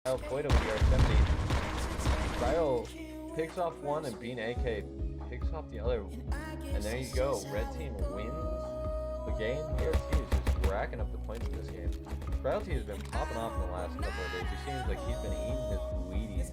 Played with the R70. Cryo picks off one and Bean AK picks off the other. And there you go. Red team wins the game. BRT is just racking up the points in this game. Cryo has been popping off in the last couple of days. He seems like he's been eating his Wheaties.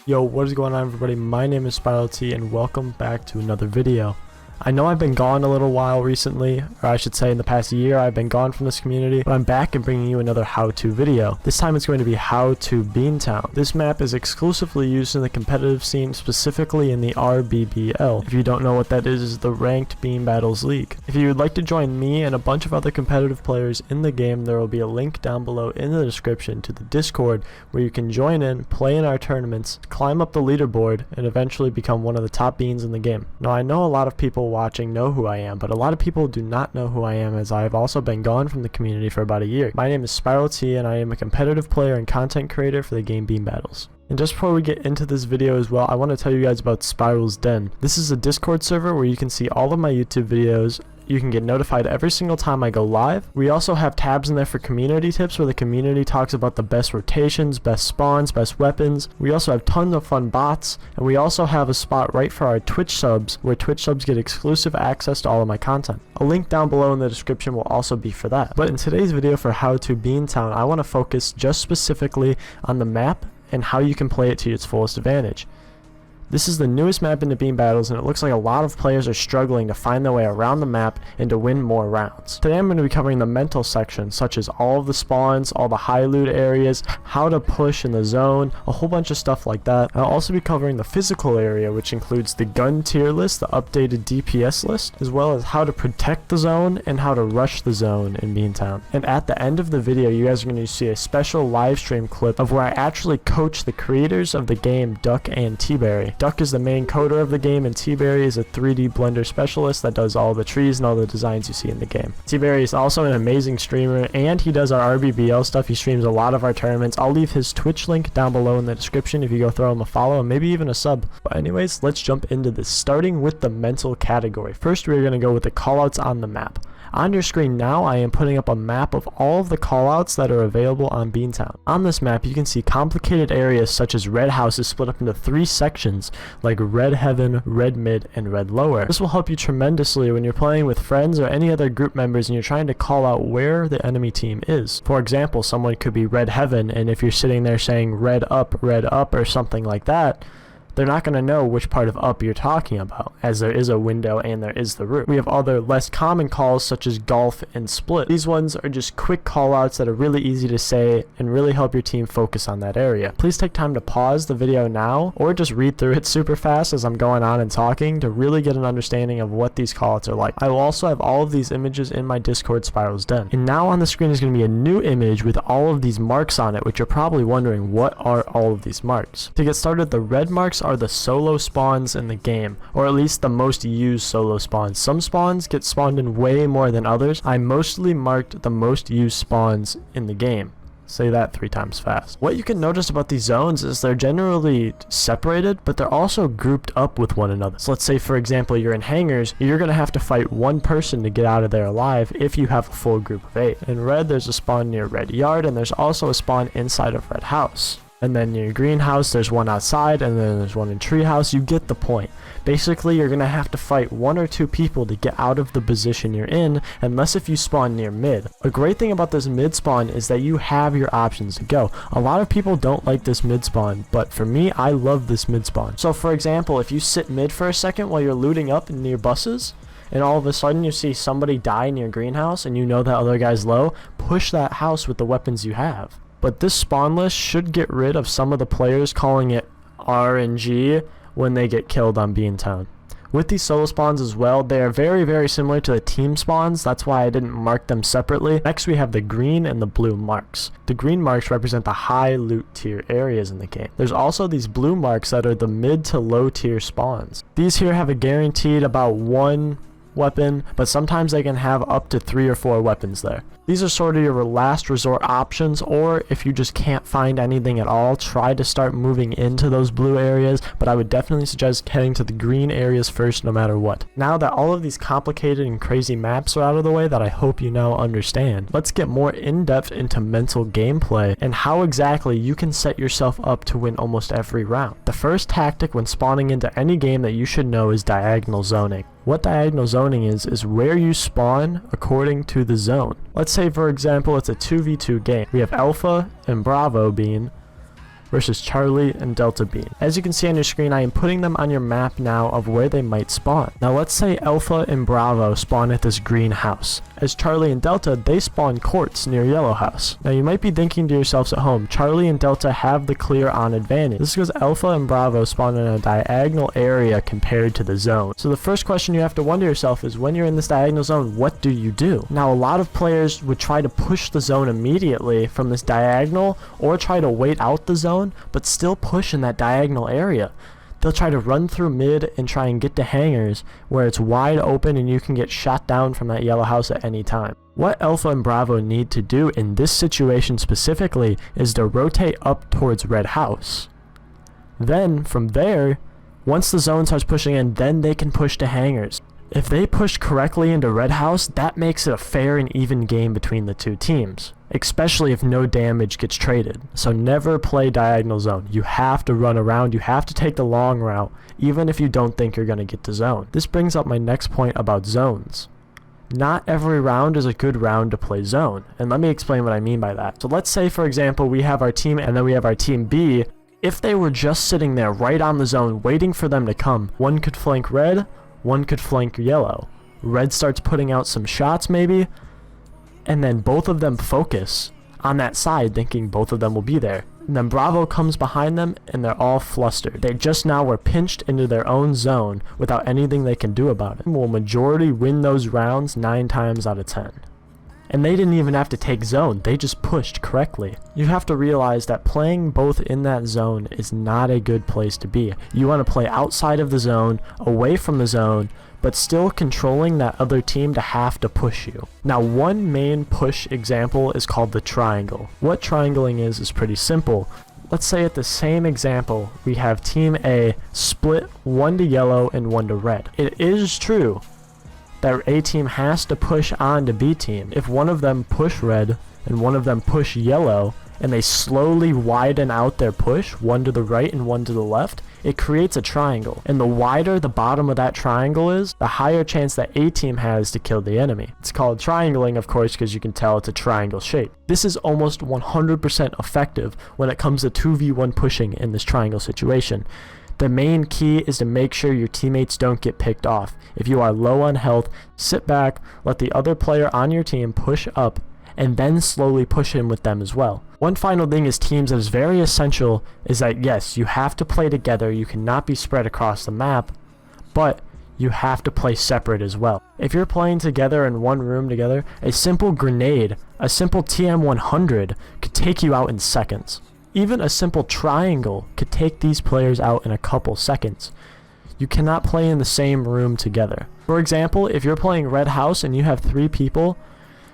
Yo, what is going on, everybody? My name is SpiralT and welcome back to another video. I know I've been gone a little while recently, or I should say in the past year I've been gone from this community, but I'm back and bringing you another how-to video. This time it's going to be how to Beantown. This map is exclusively used in the competitive scene, specifically in the RBBL. If you don't know what that is the Ranked Bean Battles League. If you would like to join me and a bunch of other competitive players in the game, there will be a link down below in the description to the Discord where you can join in, play in our tournaments, climb up the leaderboard, and eventually become one of the top beans in the game. Now I know a lot of people watching know who I am, but a lot of people do not know who I am, as I have also been gone from the community for about a year. My name is SpiralT and I am a competitive player and content creator for the game Bean Battles. And just before we get into this video as well, I want to tell you guys about Spiral's Den. This is a Discord server where you can see all of my YouTube videos. You can get notified every single time I go live. We also have tabs in there for community tips where the community talks about the best rotations, best spawns, best weapons. We also have tons of fun bots, and we also have a spot right for our Twitch subs where Twitch subs get exclusive access to all of my content. A link down below in the description will also be for that. But in today's video for How to Beantown, I want to focus just specifically on the map and how you can play it to its fullest advantage. This is the newest map in the Bean Battles, and it looks like a lot of players are struggling to find their way around the map and to win more rounds. Today I'm going to be covering the mental section, such as all of the spawns, all the high loot areas, how to push in the zone, a whole bunch of stuff like that. I'll also be covering the physical area, which includes the gun tier list, the updated DPS list, as well as how to protect the zone and how to rush the zone in Beantown. And at the end of the video, you guys are going to see a special live stream clip of where I actually coach the creators of the game, Duck and T-Berry. Duck is the main coder of the game, and T-Berry is a 3D blender specialist that does all the trees and all the designs you see in the game. T-Berry is also an amazing streamer, and he does our RBBL stuff. He streams a lot of our tournaments. I'll leave his Twitch link down below in the description if you go throw him a follow and maybe even a sub. But anyways, let's jump into this, starting with the mental category. First, we're going to go with the callouts on the map. On your screen now, I am putting up a map of all of the callouts that are available on Beantown. On this map, you can see complicated areas such as red houses split up into 3 sections, like red heaven, red mid, and red lower. This will help you tremendously when you're playing with friends or any other group members and you're trying to call out where the enemy team is. For example, someone could be red heaven, and if you're sitting there saying red up, or something like that, they're not going to know which part of up you're talking about, as there is a window and there is the roof. We have other less common calls such as golf and split. These ones are just quick callouts that are really easy to say and really help your team focus on that area. Please take time to pause the video now or just read through it super fast as I'm going on and talking to really get an understanding of what these callouts are like. I will also have all of these images in my Discord Spiral's Den. And now on the screen is going to be a new image with all of these marks on it, which you're probably wondering, what are all of these marks? To get started, the red marks are the solo spawns in the game, or at least the most used solo spawns. Some spawns get spawned in way more than others. I mostly marked the most used spawns in the game. Say that 3 times fast. What you can notice about these zones is they're generally separated, but they're also grouped up with one another. So let's say, for example, you're in hangars, you're going to have to fight one person to get out of there alive if you have a full group of 8. In red, there's a spawn near red yard, and there's also a spawn inside of red house. And then near greenhouse, there's one outside, and then there's one in treehouse. You get the point. Basically, you're going to have to fight 1 or 2 people to get out of the position you're in, unless if you spawn near mid. A great thing about this mid spawn is that you have your options to go. A lot of people don't like this mid spawn, but for me, I love this mid spawn. So for example, if you sit mid for a second while you're looting up near buses, and all of a sudden you see somebody die near greenhouse and you know that other guy's low, push that house with the weapons you have. But this spawn list should get rid of some of the players calling it RNG when they get killed on Beantown. With these solo spawns as well, they are very, very similar to the team spawns. That's why I didn't mark them separately. Next, we have the green and the blue marks. The green marks represent the high loot tier areas in the game. There's also these blue marks that are the mid to low tier spawns. These here have a guaranteed about 1 weapon, but sometimes they can have up to 3 or 4 weapons there. These are sort of your last resort options, or if you just can't find anything at all, try to start moving into those blue areas, but I would definitely suggest heading to the green areas first no matter what. Now that all of these complicated and crazy maps are out of the way that I hope you now understand, let's get more in-depth into mental gameplay and how exactly you can set yourself up to win almost every round. The first tactic when spawning into any game that you should know is diagonal zoning. What diagonal zoning is where you spawn according to the zone. Let's say for example it's a 2v2 game. We have Alpha and Bravo Bean versus Charlie and Delta Bean. As you can see on your screen, I am putting them on your map now of where they might spawn. Now let's say Alpha and Bravo spawn at this green house. As Charlie and Delta, they spawn courts near Yellow House. Now you might be thinking to yourselves at home, Charlie and Delta have the clear on advantage. This is because Alpha and Bravo spawn in a diagonal area compared to the zone. So the first question you have to wonder yourself is, when you're in this diagonal zone, what do you do? Now a lot of players would try to push the zone immediately from this diagonal, or try to wait out the zone but still push in that diagonal area. They'll try to run through mid and try and get to hangars where it's wide open and you can get shot down from that yellow house at any time. What Alpha and Bravo need to do in this situation specifically is to rotate up towards red house. Then from there, once the zone starts pushing in, then they can push to hangars. If they push correctly into red house, that makes it a fair and even game between the two teams, especially if no damage gets traded. So never play diagonal zone. You have to run around, you have to take the long route, even if you don't think you're going to get to zone. This brings up my next point about zones. Not every round is a good round to play zone, and let me explain what I mean by that. So let's say for example we have our team and then we have our team B. If they were just sitting there right on the zone waiting for them to come, one could flank red, one could flank yellow. Red starts putting out some shots maybe, and then both of them focus on that side thinking both of them will be there. And then Bravo comes behind them and they're all flustered. They just now were pinched into their own zone without anything they can do about it. Will majority win those rounds 9 times out of 10. And they didn't even have to take zone, they just pushed correctly. You have to realize that playing both in that zone is not a good place to be. You want to play outside of the zone, away from the zone, but still controlling that other team to have to push you. Now one main push example is called the triangle. What triangling is pretty simple. Let's say at the same example we have team A split 1 to yellow and 1 to red. It is true that A team has to push on to B team. If one of them push red and one of them push yellow and they slowly widen out their push, one to the right and one to the left, it creates a triangle. And the wider the bottom of that triangle is, the higher chance that A team has to kill the enemy. It's called triangling, of course, because you can tell it's a triangle shape. This is almost 100% effective when it comes to 2v1 pushing in this triangle situation. The main key is to make sure your teammates don't get picked off. If you are low on health, sit back, let the other player on your team push up, and then slowly push in with them as well. One final thing as teams that is very essential is that yes, you have to play together, you cannot be spread across the map, but you have to play separate as well. If you're playing together in one room together, a simple grenade, a simple TM100 could take you out in seconds. Even a simple triangle could take these players out in a couple seconds. You cannot play in the same room together. For example, if you're playing Red House and you have 3 people,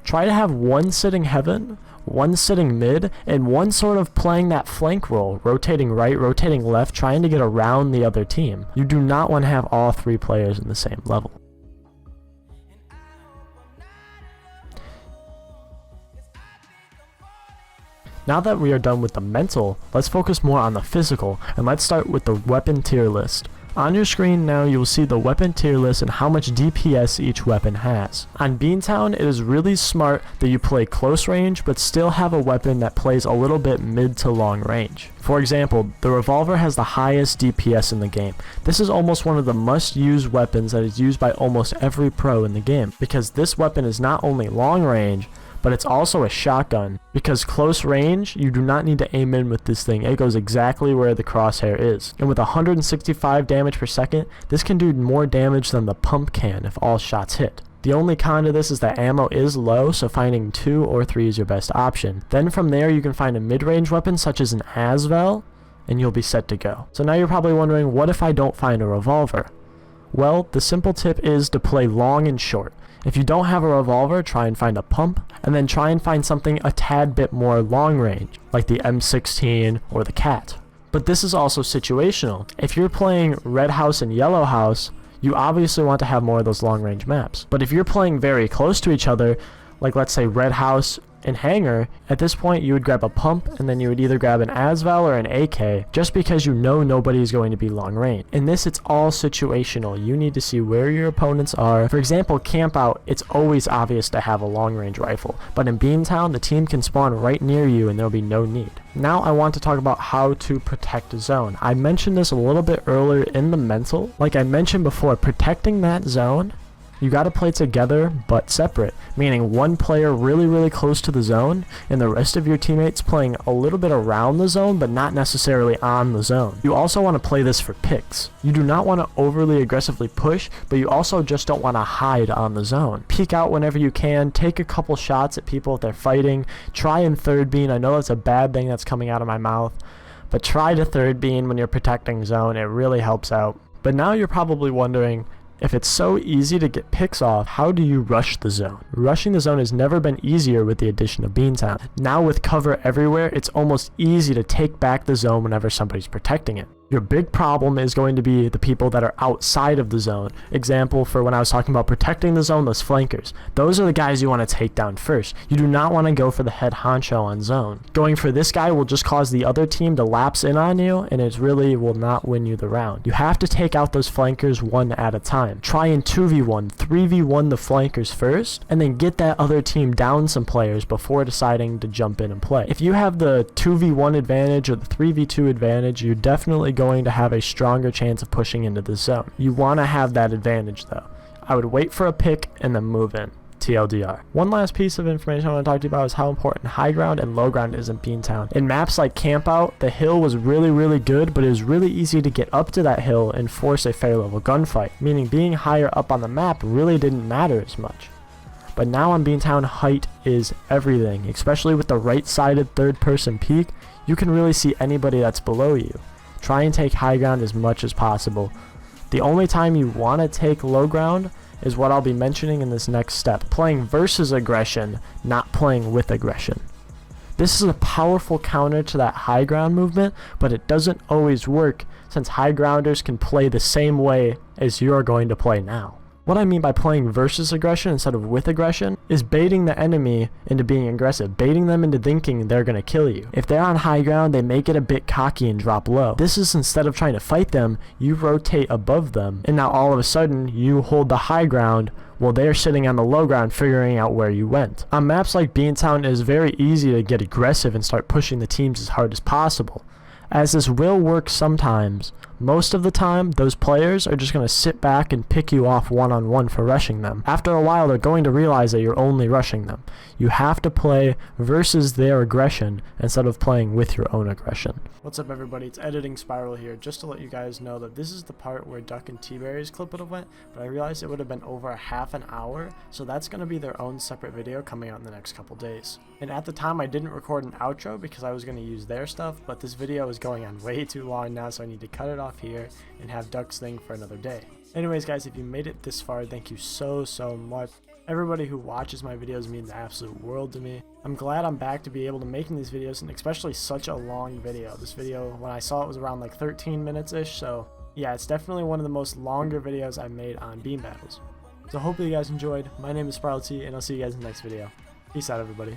try to have one sitting heaven, one sitting mid, and one sort of playing that flank role, rotating right, rotating left, trying to get around the other team. You do not want to have all 3 players in the same level. Now that we are done with the mental, let's focus more on the physical, and let's start with the weapon tier list. On your screen now you will see the weapon tier list and how much DPS each weapon has. On Beantown, it is really smart that you play close range but still have a weapon that plays a little bit mid to long range. For example, the revolver has the highest DPS in the game. This is almost one of the must-use weapons that is used by almost every pro in the game, because this weapon is not only long range, but it's also a shotgun. Because close range, you do not need to aim in with this thing, it goes exactly where the crosshair is. And with 165 damage per second, this can do more damage than the pump can if all shots hit. The only con to this is that ammo is low, so finding 2 or 3 is your best option. Then from there you can find a mid-range weapon such as an Asvel, and you'll be set to go. So now you're probably wondering, what if I don't find a revolver? Well, the simple tip is to play long and short. If you don't have a revolver, try and find a pump, and then try and find something a tad bit more long range, like the M16 or the Cat. But this is also situational. If you're playing Red House and Yellow House, you obviously want to have more of those long range maps. But if you're playing very close to each other, like let's say Red House and Hangar, at this point you would grab a pump and then you would either grab an Asval or an AK, just because you know nobody is going to be long range. In this, it's all situational. You need to see where your opponents are. For example, camp out, it's always obvious to have a long range rifle, but in Beantown, the team can spawn right near you and there'll be no need. Now I want to talk about how to protect a zone. I mentioned this a little bit earlier in the mental. Like I mentioned before, protecting that zone, you gotta play together but separate, meaning one player really close to the zone and the rest of your teammates playing a little bit around the zone but not necessarily on the zone. You also want to play this for picks. You do not want to overly aggressively push, but you also just don't want to hide on the zone. Peek out whenever you can, take a couple shots at people if they're fighting, try and third beam. I know that's a bad thing that's coming out of my mouth, but try to third beam when you're protecting zone. It really helps out. But now you're probably wondering, if it's so easy to get picks off, how do you rush the zone? Rushing the zone has never been easier with the addition of Beantown. Now with cover everywhere, it's almost easy to take back the zone whenever somebody's protecting it. Your big problem is going to be the people that are outside of the zone. Example for when I was talking about protecting the zone, those flankers. Those are the guys you want to take down first. You do not want to go for the head honcho on zone. Going for this guy will just cause the other team to lapse in on you, and it really will not win you the round. You have to take out those flankers one at a time. Try and 2v1, 3v1 the flankers first, and then get that other team down some players before deciding to jump in and play. If you have the 2v1 advantage or the 3v2 advantage, you're definitely going to have a stronger chance of pushing into the zone. You want to have that advantage though. I would wait for a pick and then move in. TLDR. One last piece of information I want to talk to you about is how important high ground and low ground is in Beantown. In maps like Camp Out, the hill was really good, but it was really easy to get up to that hill and force a fair level gunfight, meaning being higher up on the map really didn't matter as much. But now on Beantown, height is everything, especially with the right-sided third-person peek. You can really see anybody that's below you. Try and take high ground as much as possible. The only time you want to take low ground is what I'll be mentioning in this next step. Playing versus aggression, not playing with aggression. This is a powerful counter to that high ground movement, but it doesn't always work since high grounders can play the same way as you're going to play now. What I mean by playing versus aggression instead of with aggression is baiting the enemy into being aggressive, baiting them into thinking they're going to kill you. If they're on high ground, they may get a bit cocky and drop low. This is instead of trying to fight them, you rotate above them, and now all of a sudden you hold the high ground while they're sitting on the low ground figuring out where you went. On maps like Beantown, it is very easy to get aggressive and start pushing the teams as hard as possible. As this will work sometimes, most of the time, those players are just going to sit back and pick you off one-on-one for rushing them. After a while, they're going to realize that you're only rushing them. You have to play versus their aggression instead of playing with your own aggression. What's up everybody, it's Editing Spiral here, just to let you guys know that this is the part where Duck and T-Berry's clip would have went, but I realized it would have been over a half an hour, so that's going to be their own separate video coming out in the next couple days. And at the time I didn't record an outro because I was going to use their stuff, but this video is going on way too long now, so I need to cut it off here and have Duck's thing for another day. Anyways guys, if you made it this far, thank you so much. Everybody who watches my videos means the absolute world to me. I'm glad I'm back to be able to making these videos, and especially such a long video. This video, when I saw it, was around like 13 minutes ish, so yeah, it's definitely one of the most longer videos I made on beam battles. So hopefully you guys enjoyed. My name is Spiral T, and I'll see you guys in the next video. Peace out everybody.